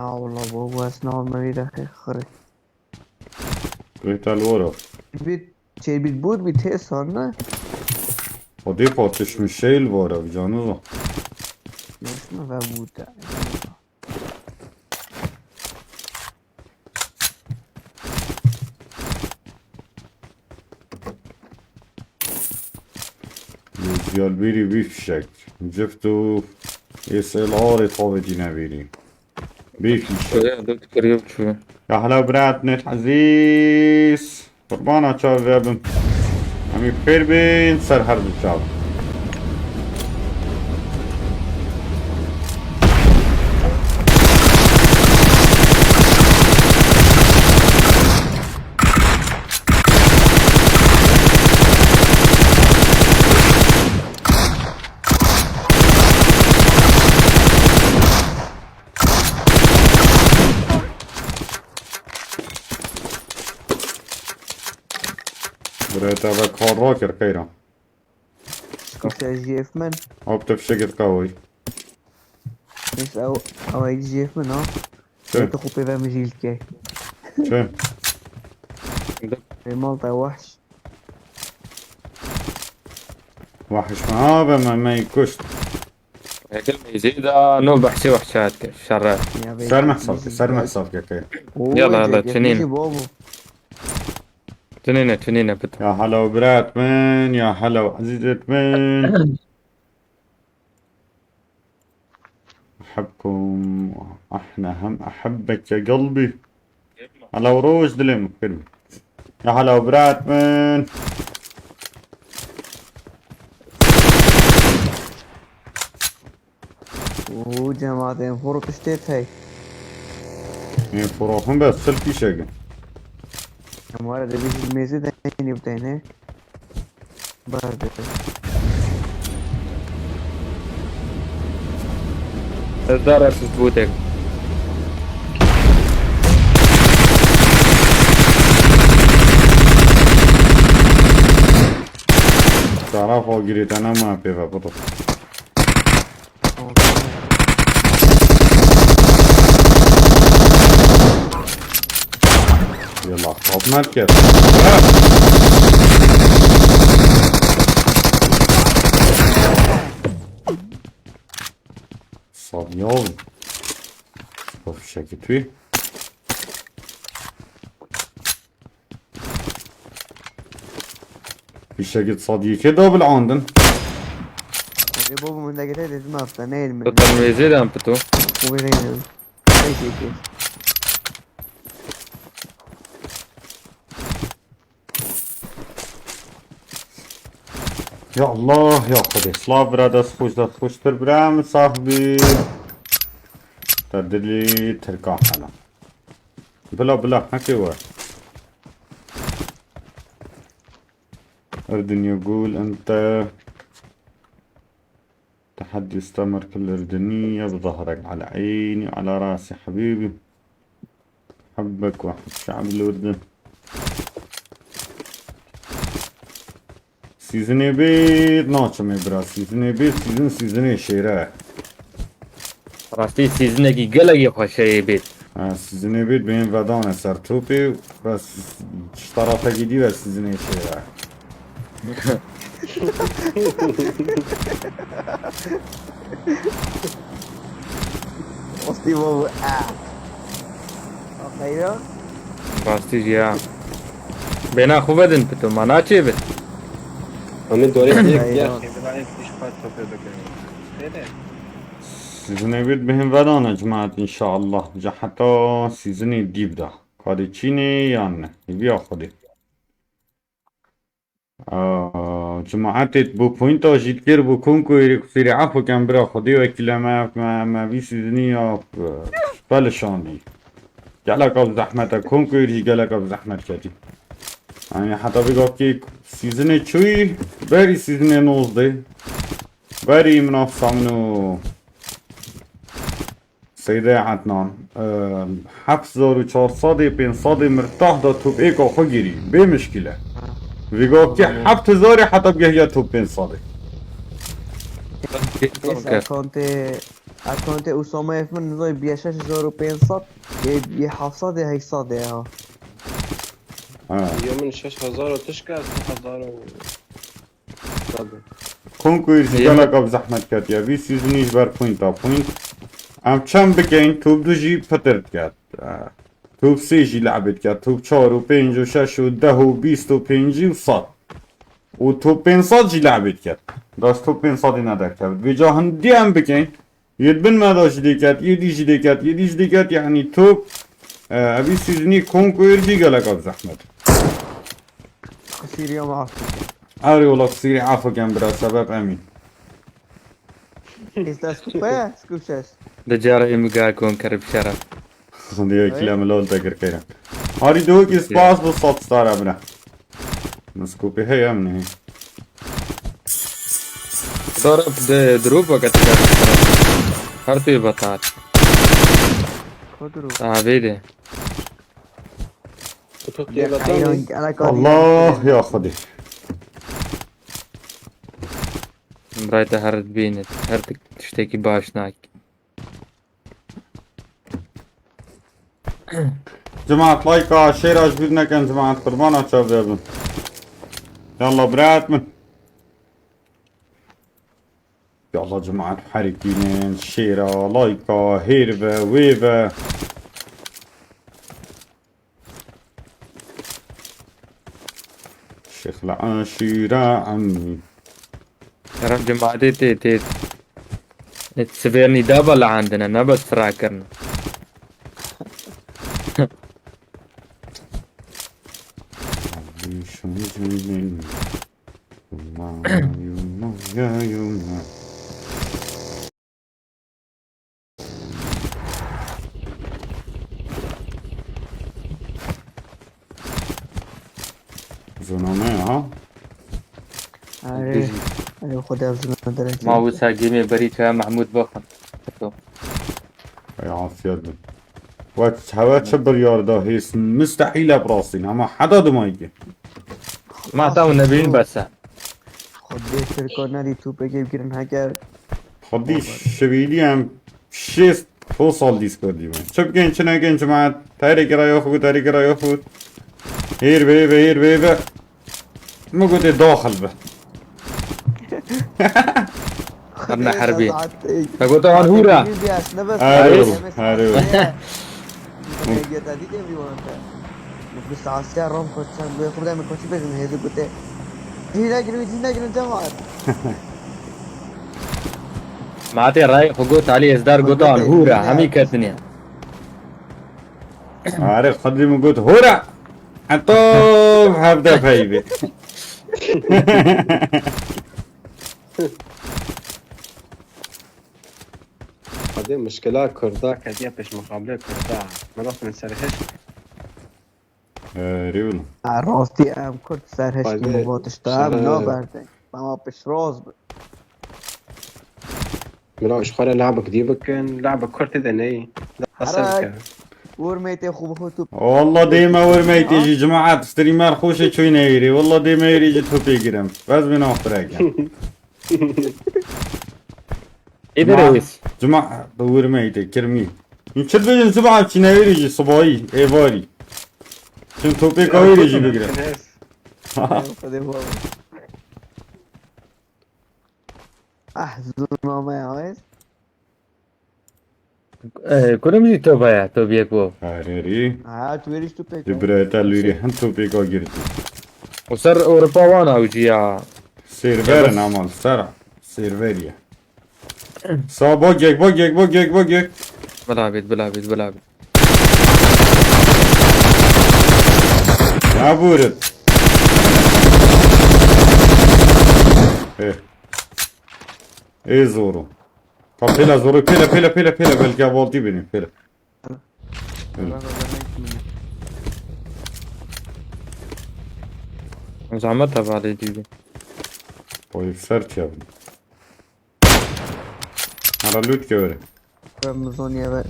والله بابا اسمع ما بيدخل خرج Rita الورق بيت بود بيت صارنا خودی پاتش میشه الورق جانو نسمع فبود زیال بیری بیفشک جفتو يسأل عاري طابتي نبيري بيفشك شوية دوت قريب شوية. يا هلا برات نت عزيز قربانا شاب يابن عمي بخير بين سر حرب الشاب برات هذا كار راكر خيرا كنت جي اف من او بتفشكت قوي بس او اي جي اف من ها شو تخطي ذا مجيل كي شو في مالطا وحش وحش معاه ما يكشت كل ما يزيد نو بحسي وحشات شرات. سر محصابك سر محصابك يا خير يلا يلا تنين بابا تنين بتو. يا هلا برات من يا هلا عزيزة من أحبكم وإحنا هم أحبك يا قلبي هلا وروج دلم كلمة يا هلا وبرات من وجماعة فرق اشتيت هاي يعني فروحهم بس سلكي شقة हमारा रिवीजन में से नहीं बताने بعد الدار تثبوتك. تعرفوا قريت أنا ما في بطل يلا خطنا الكيف صديوي شوف شكت فيه في شكت صديقي دوبل عندن بابا من دقيقة لازم أفتنى من تطلع ما يزيد بتو. وين أي شيء كيف يا الله يا خدي سلاف برادس خوش تر برام صاحبي تدلي تركا حالا بلا حكي ور أردن يقول أنت تحدي استمر كل أردنية بظهرك على عيني وعلى راسي حبيبي حبك وحب شعب الأردن سيزني بيت ناچم برا سيزني بيت سيزني شيره راستی سیزنگی گلگی خوشه بید. سيزني بيت بين ودان سر توبي بس اشتراطه جدي بس سيزني شيره أصلي بابا خيرا راستی جیا بنا خوبه دن بتو مانا چی بید. همین دوره یک خيرا سيزني بيت بين ودان يا جماعة ان شاء الله جا حتى سيزني ديب ده كاري تشيني يعني يبيع خدي جماعة بو بوينتا جيت كير بو كونكو يريك سيري عفو كان برا خدي وكلا ما بي سيزني بلشان دي قالك اب زحمة كونكو يري قالك اب زحمة كتي يعني حتى بيقول كي سيزني شوي بري سيزني نوز دي بري منافسة منو سيدي عدنان 7400 500 مرتاح دا توب ايكو خجري بمشكلة بيقول كي 7000 حتى بقى هي توب 500 إيش أكونت اکانت اسامه افمن نزای بیا 6500 یه 700 یه 800 ها ها يوم 6000 وتشكى 6000 کنکو ایرجی گلا قب زحمت کرد یا 20 سیزنیش بر پوینتا پوینت ام چند بکن توب دو جی پترد کرد توب سه جی لعبت کرد توب 4 و 5 و 6 و 10 و 20 و 5 و 100 و توب 500 جی لعبت کرد داشت توب 500 ندار کرد بجا هندی ام بکن يدبن ما داش ديكات يديش ديكات يديش ديكات يعني توب ابي سيزني كونكو يرجي قالك ابو زحمت خسير يوم عافية اري والله تصيري عافا كان برا سبب امين استاذ سكوبا سكوبشاش دجارة إمقا كون كرب شرف دي كلام لول تاكر كيرا هاري دوك سباس بالصوت ستار ابنا مسكوبي هي امني هي ضرب دروب وقت كرب شرف هرتي بطال خدرو تعبيدي الله يا خدي مرايته هرت بينت هرتك تشتكي باشناك جماعة لايكا شير اجبرنا كان جماعة قربانا شباب يلا برات من يلا جماعة حركين شيرا لايكا هيرفا ويفا شيخ العاشرة عمي رب جماعتي تي تسبيرني دابل عندنا نبت فراكرنا زنامه ها أنا خدها بزمان درجة ما وسا جيمي بريتها محمود بخن يا عافية بن وقت هوا تشبر ياردا هيس مستحيلة براسين اما حدا ما يجي ما تاو نبين بس خدي سركونا دي تو بيجي بكرن هاكر خدي شبيلي هم شيست توصل ديسكوردي من شب كين شنا كين جماعة تاري كرا ياخد تاري كرا ياخد هير بيبا هير بيبا ما قلت داخل به خدنا حربي فقلت عن هورا هارو هارو يا تادي كم بيوان تا بس عسيا روم كوتشان بياخد دايما كوتش بيزن هيدو قلت جينا كنو جماعة معتي راي فقلت علي إصدار قلت عن هورا همي كتنيا عارف خدي من قلت هورا حطوب هبدا بهيبي هذه مشكلة كردا كدية بش مقابلة كردا مرات من سرهش ريول راستي ام كنت سر هشكي طيب، مباتش تام سر- نابردن ما بش راز مرا إشخارة لعبة جديدة كان لعبة كرت دني حرك ورميتي خو بخوتو والله ديما ورميت يجي جماعة ستريمر خوشي شوي نيري والله ديما يجي توبي جرم بس من أخرج إيه رئيس جماعة ورميت كرمي يمشي بيجي جماعة شنيري يجي صباي إيفاري شن توبي كوير يجي بجرم خدي بابا احزن ما عايز كلهم جي توبايا توبيكو هاريري هات ويريش تو بيك جبريتا لوري هن توبي كوير وصر أوروبا وانا وجيا سيرفر نعمل سرع سيرفريا سا بوجيك بلعبت عبورت ايه زورو طب بلا زورو بلا بلقى والدي بني بلا زعمتها بعد دي طيب سرت يا ابني على اللوت كوري رمضان يا بقى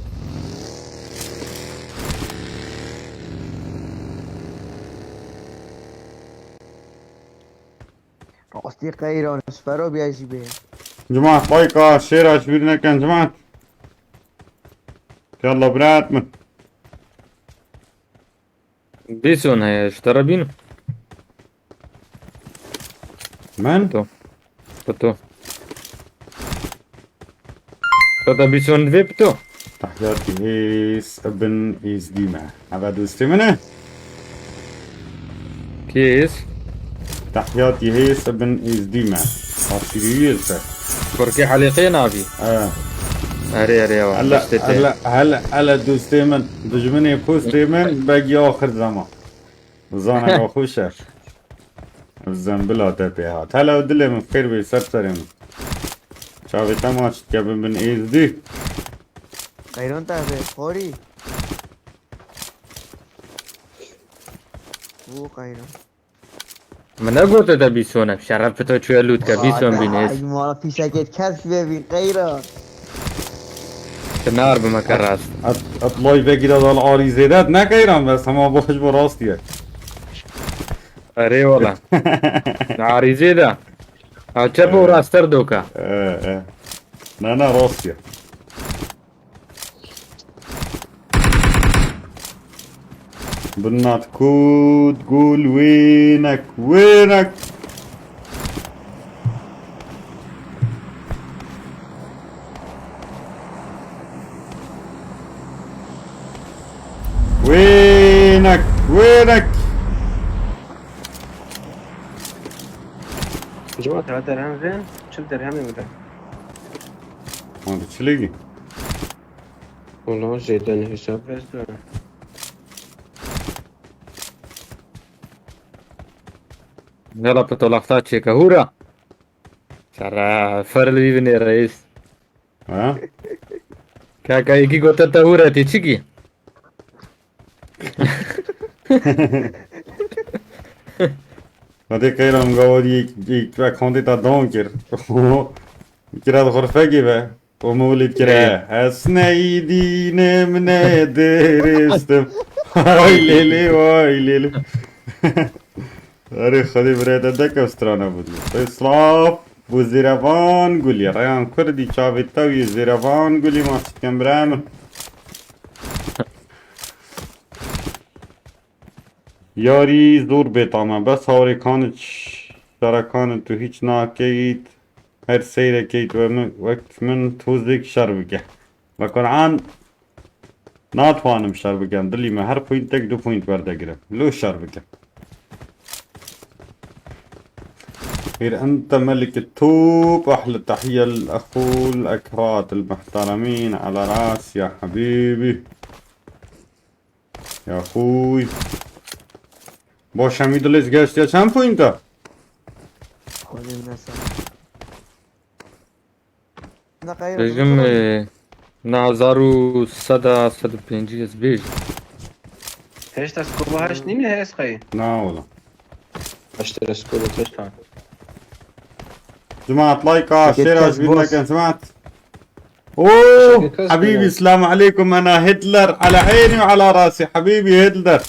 راستي قيران اسفرو بيجي بيه جماعة لايكا شير اشبرنا كان جماعة يلا برات من بيسون هي اشترى بينو من؟ تو تو تو بيسون فيب تو تحياتي هيس ابن ايز ديما هذا دوستي منه؟ كيس تحياتي هيس ابن ايز ديما عصيرية كوركي حليقين ابي اري هلا دوستي من دجمني بوستي من باقي اخر زمان زانا خوشه الزنبلا تبي هات هلا ودلي من خير بيسرسر من شافي تماش كابن من ايز دي خیرون تا به خوری او خیرون من قلت ده بيسون شرف تو شو لوت كبيسون بينيس ما پیشکت کس ببین خیرون النار بمكراس اطلعي بقي هذا العاري زيدات نكيران بس هما بوحش براستي اري والله عاريزي ده تشبو راستر دوكا ايه انا راستي بدنا تقول وينك وينك جماعة 3 درهم فين؟ شو درهمي بده؟ هذا تشليقي والله زيدان حساب بس داره يلا بتو لقطات شيكا هورا شرا فرل بيبني الرئيس ها كاكا يجي قلت هورا تيجي هذا كيران قاودي يك كوندي تا دونكر كرا الغرفة بقى ومولد كرا اسنايدي من درستم هاي ليلي أري خدي بريد دك استرانا بدي إسلاف وزيرافان قولي ريان كردي شافي توي زيرافان قولي ما كان برامن ياري زور بيطامة بس هوري كانت شرا كانت تو هيج ناكيت هر سيرة كيت وقت من توزيك شربكه لكن عن ناتوانم شربكه دلي ما هر بوينتك 2 بوينت وردقرم لو شربكه غير أنت ملك التوب أحلى تحية للأخو الأكراد المحترمين على راس يا حبيبي يا أخوي باش حميد اللي زقاشت يا كم بوينتا خودی نسا نه خیرون بيجم نازارو صدا 150 بيج هشت اسكوبا هشت نيمي هيس خي لا والله اشتري اسكوبا هشت جماعة لايك شير كاس فيديو بوس. كان سمعت اوه كاس حبيبي بوس. السلام عليكم انا هتلر على عيني وعلى راسي حبيبي هتلر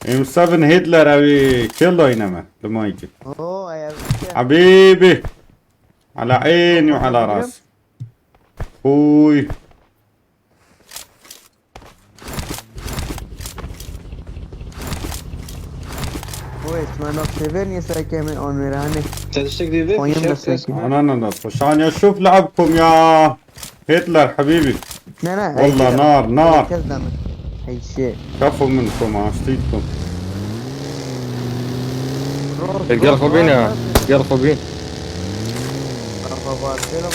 ام 7 هتلر ابي كله ينما لما يجي اوه ایا حبيبي على عيني وعلى راسي اخوي اوه اسمان اف 7 یه سایکه من آن میرانه تشتري جديدة قايم في بس شيء لكن. انا عشان اشوف لعبكم يا هتلر حبيبي نه نه والله ای نار نار کس دمه ای شی كفو منكم عشتيتكم القل خوبين القل خوبين بابا سلام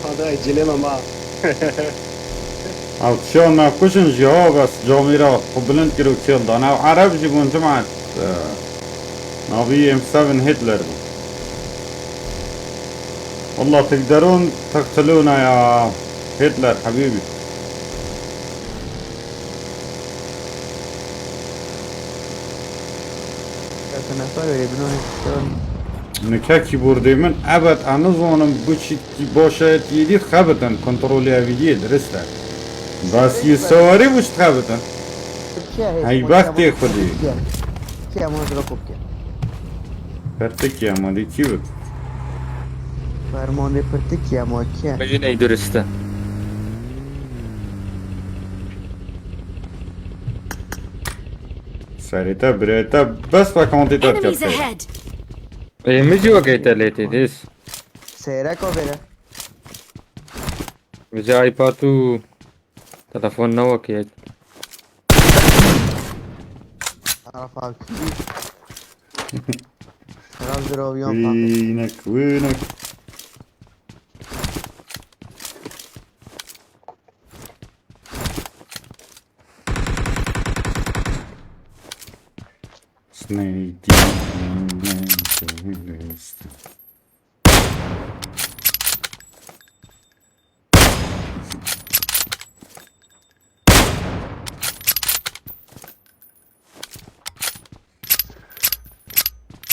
هذا الجليمة ما او شلون ما كوشن جوا بس جوميرا قبلن كيلو كيل انا عرب جيبون جماعة نبي ام 7 هتلر والله تقدرون تقتلونا يا هتلر حبيبي کس نفر بنون نكاكي بوردي من ابد انا ظنم بوشي باشا يدي خبطن كنترولي افيدي درسته بس يسواري وش خبطن هاي وقتی خودی. چی امون رو خوب کرد فرتكي اما دي كيوت فرمانده پرتی کی اما کیه مجينا درسته سریعتر بریتا بس با کانتیتر Enemies کرد ahead! MG وقتی لیتی دیس سیرک ها بره بجای آیپاد تو تلفن نو که عرف ها کلی شراب زراویان فاقه وینک وینک Snake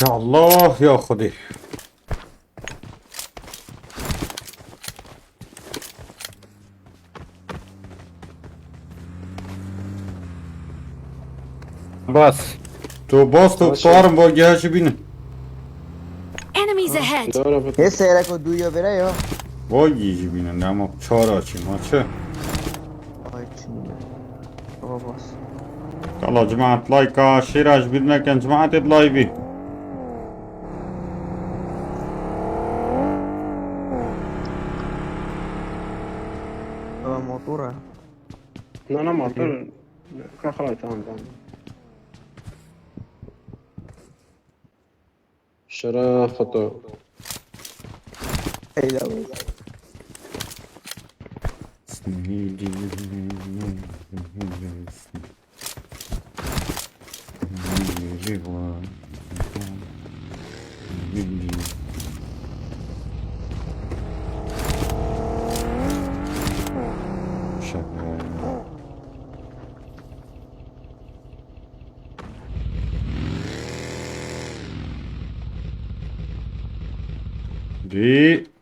یا الله یا خودی بس تو باز تو فارم با گهش بینه Enemies ahead! دارم یه سیرک و دویا بره یا با گیجی بینه نما چارا چی ما چه آی چی میگه بابا باس يلا جماعة لايك شير عجبتنا كان جماعة لايفي موتوره نه موتور که خلاص تمام شرا خطا ایلا بود دي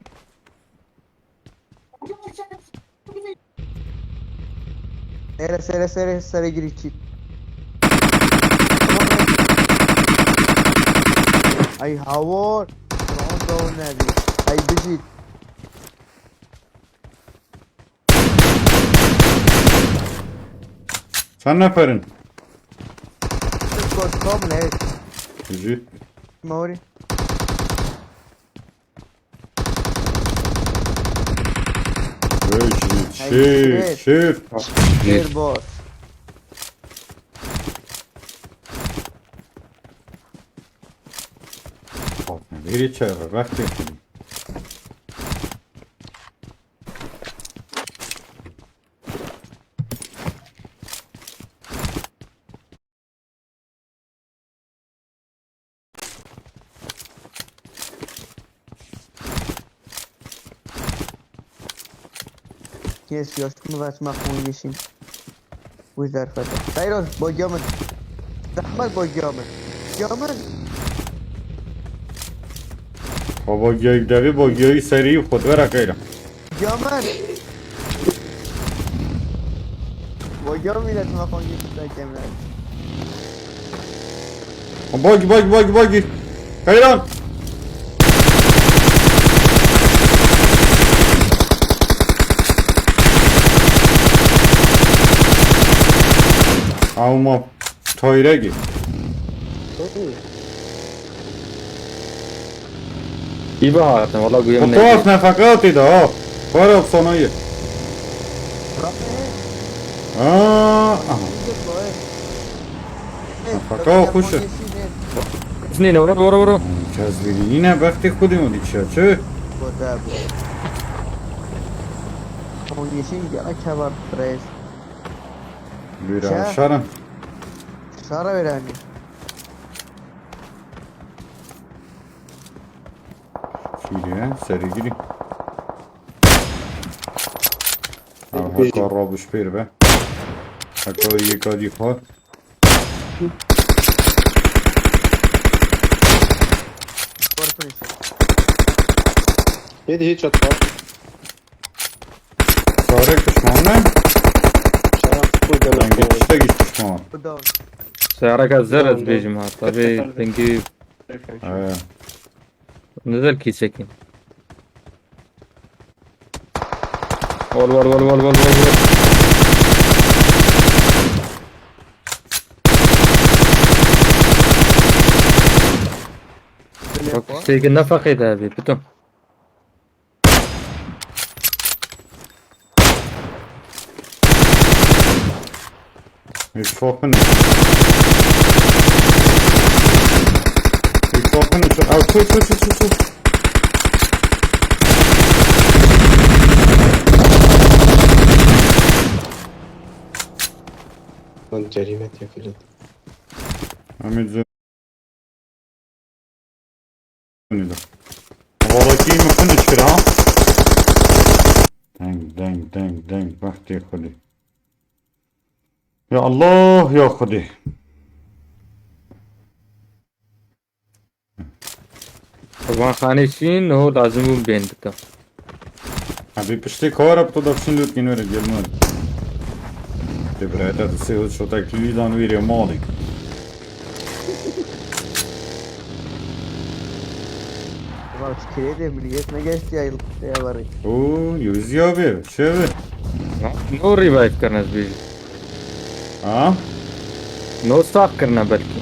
سره گیری چی ای هوار قرآن داون ندی ای بجید چند نفرن اسکوت کامل هیچ جي موری شير شير گیر باز بيري چرا وقتی کنی یه سیاست کنه بچه ما خونی نشیم بوش در فتح سایراز با گیامن زحمت با گیامن بابا گیای دوی با گیای سریع خود برا کیرم گیامن با گیامن میره تو ما خونی نشیم کم نرد باگی کیران او ما تایرگی ای به هاتم والا گویم خب تو از نفقاتی دا بار افسانایی نفقا خوشه سنینه برو که از بگی اینه وقتی خودی مودی چه بوده بود خونی نشیم گیامن کبر پریز بیرا چه؟ شرم شارا برانی چیه سری گیری او هکا رابش پیر به هکا یکا دی خواد برکنیش یه هیچ شد ساره کشمانه شرا خود رنگی تشتگیش کشمان بوداون سیارک از زر از بیجم ها تابی دنگی نزل کی چکین ول Bak şeyi ne fakir abi bütün. Ich hoffe nicht. Ich hoffe nicht. Oh, tu. Lan cerimet yapıldı. Ahmet Zönü'yle. Vallahi mi finish kira? Dang. Bak diye kodi. Ya Allah ya kodi. Kurban خانشین هو لازم بود بین بکن. Abi pişti kavara bu da şimdi lütfen öyle gelmez. Det berättar att det ser ut så att klydan vid det maling. Ulan şikayet emniyetine geçti ya var. Oo, yüzüyor abi. Şöyle. No revive करना भी Ha? No stock करना बल्कि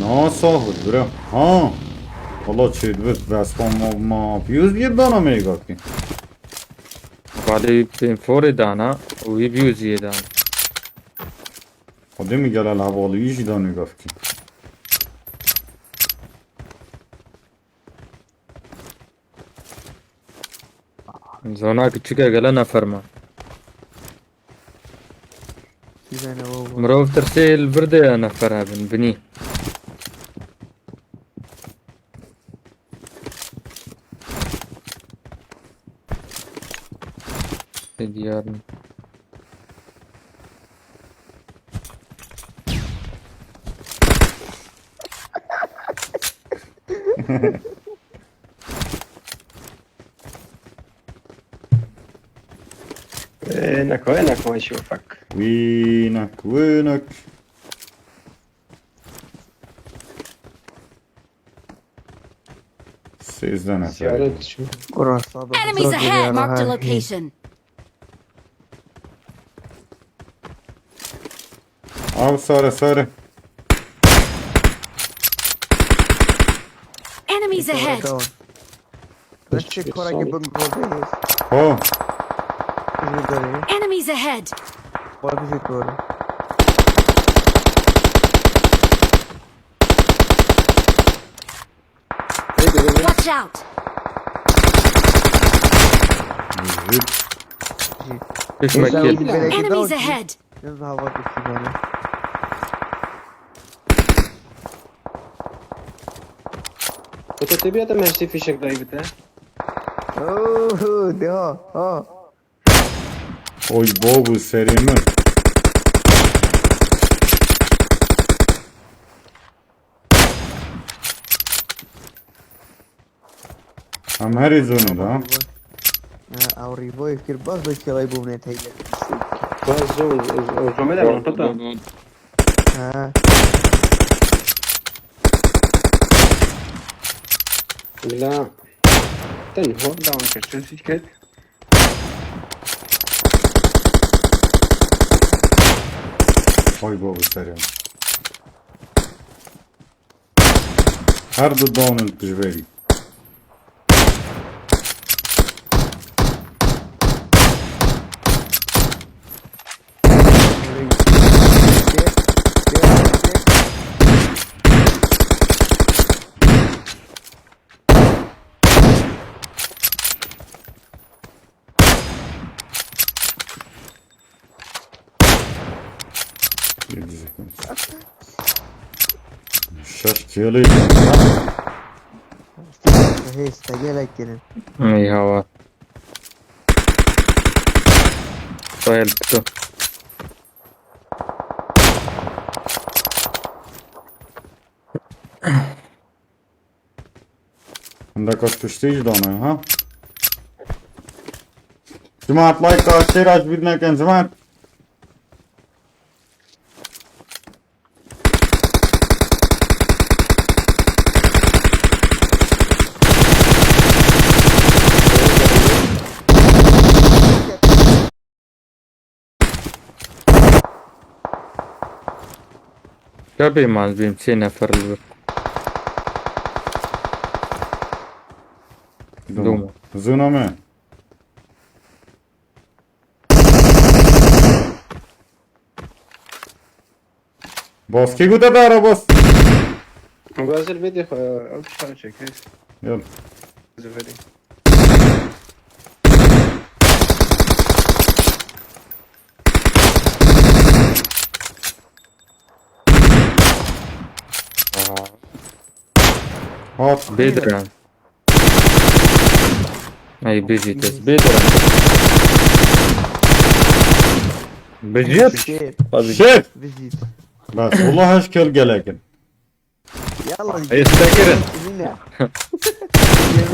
Nasıl bro? Ha. Valla çedvet vespan ma yüz bir dana mı ki? वाले पे फोरे दाना वही भी उसी दाना O değil mi gelen havalı yüz dana ki? Zona küçük gelen نفرما Bir tane o. مروف ترسيل بردي نفرها بني ديارنا وينك ما اشوفك. وينك. Sizden efendim. Ziyaret şu. Orası sağda. Enemies ahead! Marked a location. Abi sonra. Enemies ahead! Значи хора ги бънкове. О, Изгодали. Enemies ahead! Пак си хора. Watch out! zip. ايش مكيت Enemies ahead! Yalnız hava dışı böyle. وانت تبي هذا ماشي في شك دايبته. Ooo deha. Ha. Oy bu serimi. Am her izonu da. Au rivoi fir bas do chelai bumne thaile. بس زومي منطقة. Ha. لا. تنهو داون كرتون في كده. Oy bu serimi. Her dudağının tücveri. Şaşkıyalıyım. Hey, está gelek gelin. اي هوا طيب تو عندك تشتيج دانا ها؟ جماعة لايك شير عجبتنا كان جماعة. كابي مال بيمشي نفر الوقت زونامه باز کی گوده داره باز غازل بدي او شو شكل يلا زفري هات بدرا اي بيجيتس بدرا بجيت شيب شيف فيجيت بس والله اشكال قلقن يلا يستقرن جميلة.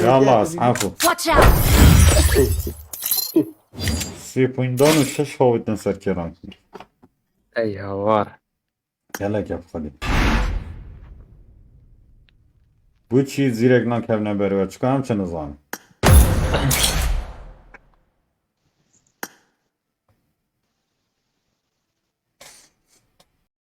يلا اسحفوا Watch out! سي بويندان و شش هاوتن سر کران اي هوار يلا كيف خلي بو چی زیرک نکرد نبره و چکا هم چه نظام